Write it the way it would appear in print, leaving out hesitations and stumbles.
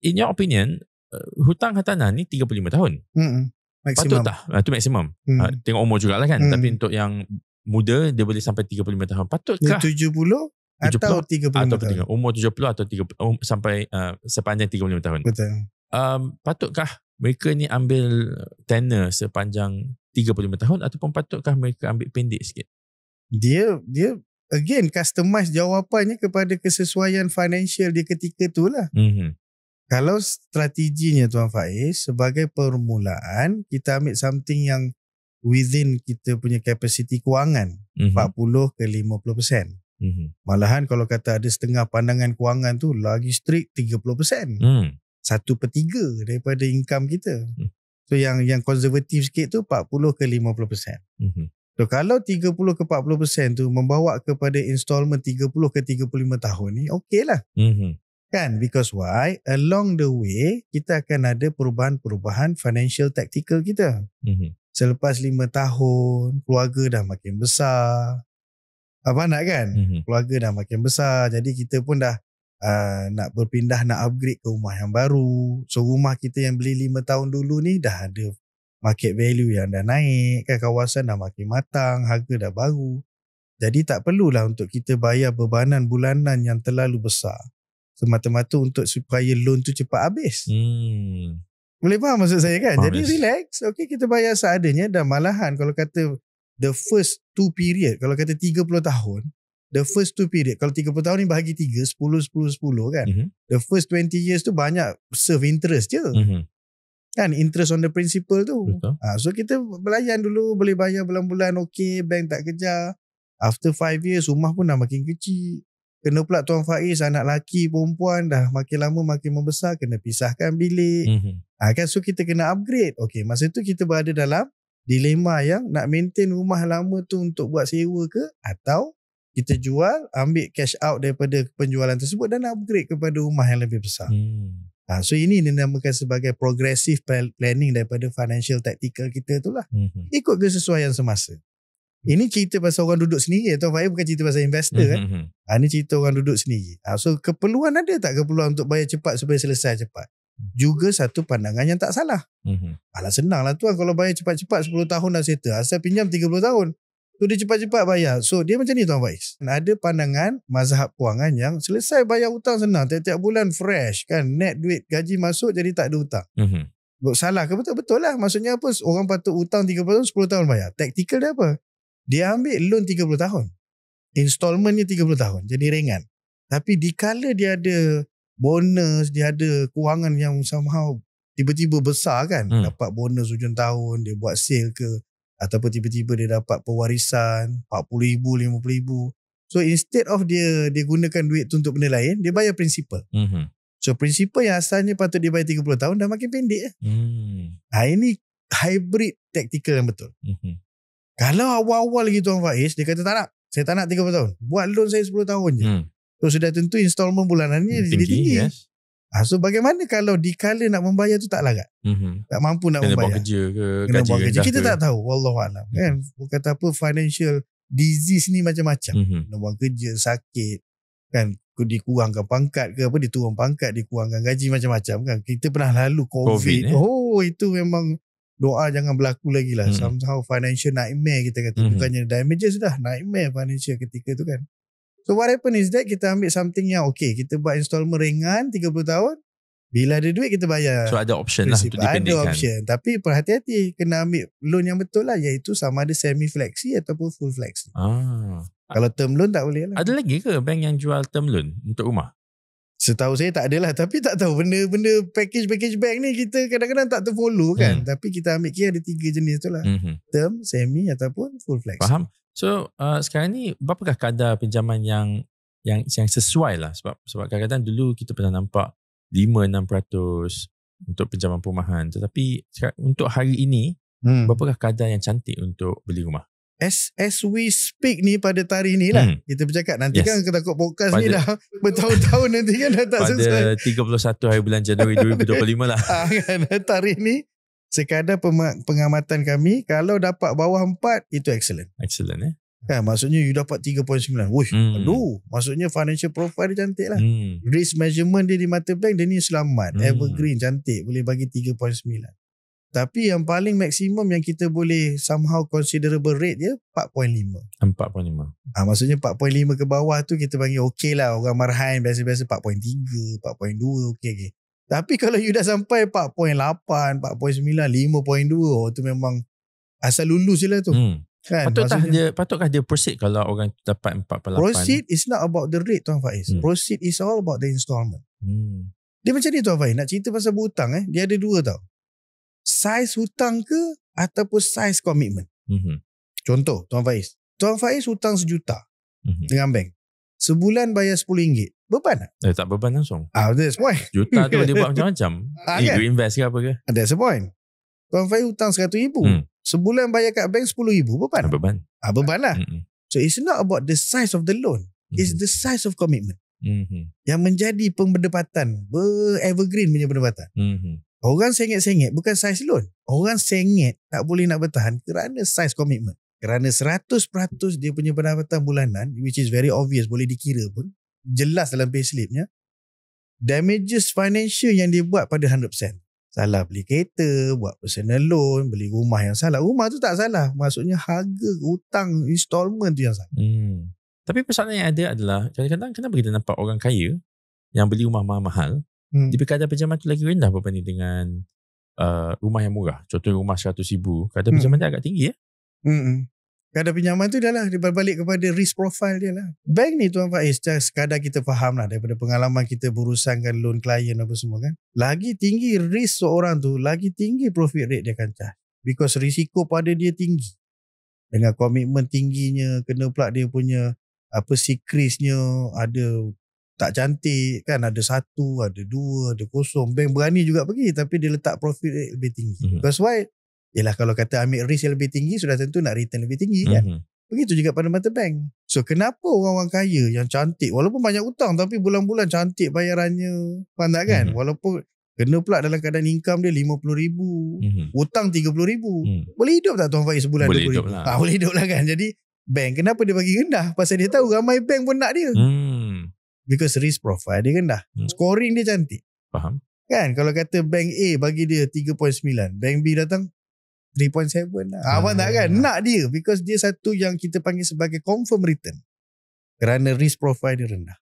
in your opinion, hutang hartanah ni 35 tahun. Patut Maksimum. tak? Itu maksimum. Tengok umur jugalah kan. Tapi untuk yang muda, dia boleh sampai 35 tahun. Patutkah? 70 atau 35 tahun. Umur 70 atau 30, sampai sepanjang 35 tahun. Betul. Patutkah mereka ni ambil tenor sepanjang 35 tahun ataupun patutkah mereka ambil pendek sikit? Dia again customize jawapannya kepada kesesuaian financial dia ketika tu lah. Kalau strateginya Tuan Faiz, sebagai permulaan kita ambil something yang within kita punya capacity kewangan, 40 ke 50%. Malahan kalau kata ada setengah pandangan kewangan tu lagi strict 30%. 1/3 daripada income kita. So yang konservatif sikit tu 40 ke 50%. So kalau 30 ke 40% tu membawa kepada installment 30 ke 35 tahun ni, okey lah. Kan? Because why? Along the way, kita akan ada perubahan-perubahan financial tactical kita. Selepas 5 tahun, keluarga dah makin besar. Apa nak kan? Keluarga dah makin besar. Jadi kita pun dah nak berpindah, nak upgrade ke rumah yang baru. So rumah kita yang beli 5 tahun dulu ni dah ada market value yang dah naik kan, kawasan dah makin matang, harga dah baru. Jadi tak perlulah untuk kita bayar bebanan bulanan yang terlalu besar semata-mata untuk supaya loan tu cepat habis. Boleh faham maksud saya kan? Jadi relax, okay, kita bayar seadanya. Dan malahan kalau kata the first 2 period, kalau kata 30 tahun, the first 2 period, kalau 30 tahun ni bahagi 3, 10 kan. The first 20 years tu banyak serve interest je. Kan, interest on the principal tu. So kita belayan dulu, boleh bayar bulan-bulan, okay, bank tak kejar. After 5 years, rumah pun dah makin kecil. Kena pula Tuan Faiz, anak lelaki, perempuan dah makin lama makin membesar, kena pisahkan bilik. Kan, so kita kena upgrade. Okay, masa tu kita berada dalam dilema yang nak maintain rumah lama tu untuk buat sewa ke, atau kita jual, ambil cash out daripada penjualan tersebut dan upgrade kepada rumah yang lebih besar. So ini dinamakan sebagai progressive planning daripada financial tactical kita tu lah. Ikut kesesuaian semasa. Ini cerita pasal orang duduk sendiri. Tuan Faiz bukan cerita pasal investor kan. Ini cerita orang duduk sendiri. So keperluan ada tak keperluan untuk bayar cepat supaya selesai cepat? Juga satu pandangan yang tak salah. Alah senang lah tuan, kalau bayar cepat-cepat 10 tahun dah settle. Asal pinjam 30 tahun. So dia cepat-cepat bayar. So dia macam ni Tuan Faiz. Ada pandangan mazhab kewangan yang selesai bayar hutang senang. Tiap-tiap bulan fresh kan. Net duit gaji masuk jadi tak ada hutang. Salah ke? Betul lah. Maksudnya apa? Orang patut hutang 30 tahun 10 tahun bayar. Tactical dia apa? Dia ambil loan 30 tahun. Installmentnya 30 tahun. Jadi ringan. Tapi dikala dia ada bonus, dia ada kewangan yang somehow tiba-tiba besar kan. Dapat bonus hujung tahun, dia buat sale ke, ataupun tiba-tiba dia dapat pewarisan 40,000, 50,000. So instead of dia gunakan duit tu untuk benda lain, dia bayar principal. So principal yang asalnya patut dia bayar 30 tahun dah makin pendek. Ini hybrid tactical yang betul. Kalau awal-awal lagi Tuan Faiz, dia kata tak nak, saya tak nak 30 tahun, buat loan saya 10 tahun je. So sudah tentu installment bulanannya tinggi. Yes. So bagaimana kalau dikala nak membayar tu tak larat? Tak mampu nak kena membayar. Kena buat kerja ke, kena buat kerja. Kita ke? tak tahu, wallahualam. Kan? Kata apa, financial disease ni macam-macam. Nak buat kerja, sakit, kan, dikurangkan pangkat ke apa, diturun pangkat, dikurangkan gaji, macam-macam kan. Kita pernah lalu COVID. Itu memang doa jangan berlaku lagi lah. Somehow financial nightmare kita kata. Bukannya damages dah, nightmare financial ketika tu kan. So what happen is that kita ambil something yang okay, kita buat installment ringan 30 tahun, bila ada duit kita bayar. So ada option lah untuk dipendekkan. Ada option, tapi berhati-hati, kena ambil loan yang betul lah, iaitu sama ada semi flexi ataupun full flexi. Kalau term loan tak boleh lah. Ada lagi ke bank yang jual term loan untuk rumah? Setahu saya tak adalah, tapi tak tahu benda-benda package bank ni kita kadang-kadang tak terfollow kan. Tapi kita ambil kira ada 3 jenis tu lah. Term, semi ataupun full flexi. Faham. So sekarang ni berapakah kadar pinjaman yang sesuai lah, sebab kadang-kadang dulu kita pernah nampak 5-6% untuk pinjaman perumahan, tetapi untuk hari ini berapakah kadar yang cantik untuk beli rumah? As we speak ni, pada tarikh ni lah kita bercakap. Nanti kan kita takut podcast ni dah bertahun-tahun nanti kan dah tak selesai. Pada 31 hari bulan Januari 2025 lah. Kan, tarikh ni sekadar pengamatan kami, kalau dapat bawah 4 itu excellent. Kan maksudnya you dapat 3.9. Wush, aduh, maksudnya financial profile dia cantik lah. Risk measurement dia di mata bank dia ni selamat, evergreen, cantik, boleh bagi 3.9. Tapi yang paling maksimum yang kita boleh somehow considerable rate dia 4.5. Maksudnya 4.5 ke bawah tu kita panggil okey lah. Orang marhain biasa-biasa 4.3, 4.2 okey. Tapi kalau you dah sampai 4.8, 4.9, 5.2, tu memang asal lulus je lah tu. Kan? Patutkah dia proceed kalau orang dapat 4.8? Proceed is not about the rate Tuan Faiz. Proceed is all about the installment. Dia macam ni Tuan Faiz. Nak cerita pasal berhutang dia ada dua tau. Size hutang ke ataupun size komitmen. Contoh Tuan Faiz. Tuan Faiz hutang RM1 dengan bank. Sebulan bayar RM10. Beban tak? Tak beban langsung. That's the point. Juta tu boleh buat macam-macam. Kan? You invest ke apa ke? That's the point. Tuan Faiz hutang RM100,000. Sebulan bayar kat bank RM10,000. Beban. Beban lah. So it's not about the size of the loan. It's the size of commitment. Yang menjadi perdebatan. Evergreen punya perdebatan. Orang sengit-sengit bukan size loan. Orang sengit tak boleh nak bertahan kerana size commitment. Kerana 100% dia punya pendapatan bulanan, which is very obvious, boleh dikira pun. Jelas dalam payslipnya. Damages financial yang dia buat pada 100%. Salah beli kereta, buat personal loan, beli rumah yang salah. Rumah tu tak salah. Maksudnya harga hutang installment tu yang salah. Tapi persoalan yang ada adalah kadang-kadang kenapa kita nampak orang kaya yang beli rumah mahal-mahal, di kadar pinjaman tu lagi rendah berbanding dengan rumah yang murah. Contoh rumah RM100,000, kadar pinjaman dia agak tinggi. Kadar pinjaman tu dah lah, dia balik kepada risk profile dia lah. Bank ni Tuan Faiz, sekadar kita faham lah daripada pengalaman kita berurusankan loan klien apa semua kan. Lagi tinggi risk seorang tu, lagi tinggi profit rate dia akan charge. Because risiko pada dia tinggi. Dengan komitmen tingginya, kena pula dia punya secrecy-nya ada tak cantik kan, ada 1, ada 2, ada 0. Bank berani juga pergi tapi dia letak profit rate lebih tinggi. That's why yelah kalau kata ambil risk yang lebih tinggi sudah tentu nak return lebih tinggi kan. Begitu juga pada mata bank. So kenapa orang-orang kaya yang cantik walaupun banyak hutang tapi bulan-bulan cantik bayarannya, faham tak kan? Walaupun kena pula dalam keadaan income dia RM50,000, hutang RM30,000. Boleh hidup tak Tuan Faiz sebulan boleh RM20,000? Hidup lah. Boleh hidup lah kan. Jadi bank kenapa dia bagi rendah? Pasal dia tahu ramai bank pun nak dia. Because risk profile dia rendah. Scoring dia cantik. Faham? Kan kalau kata bank A bagi dia 3.9, bank B datang 3.7 lah. Abang tak kan? Nak dia. Because dia satu yang kita panggil sebagai confirm return. Kerana risk profile dia rendah.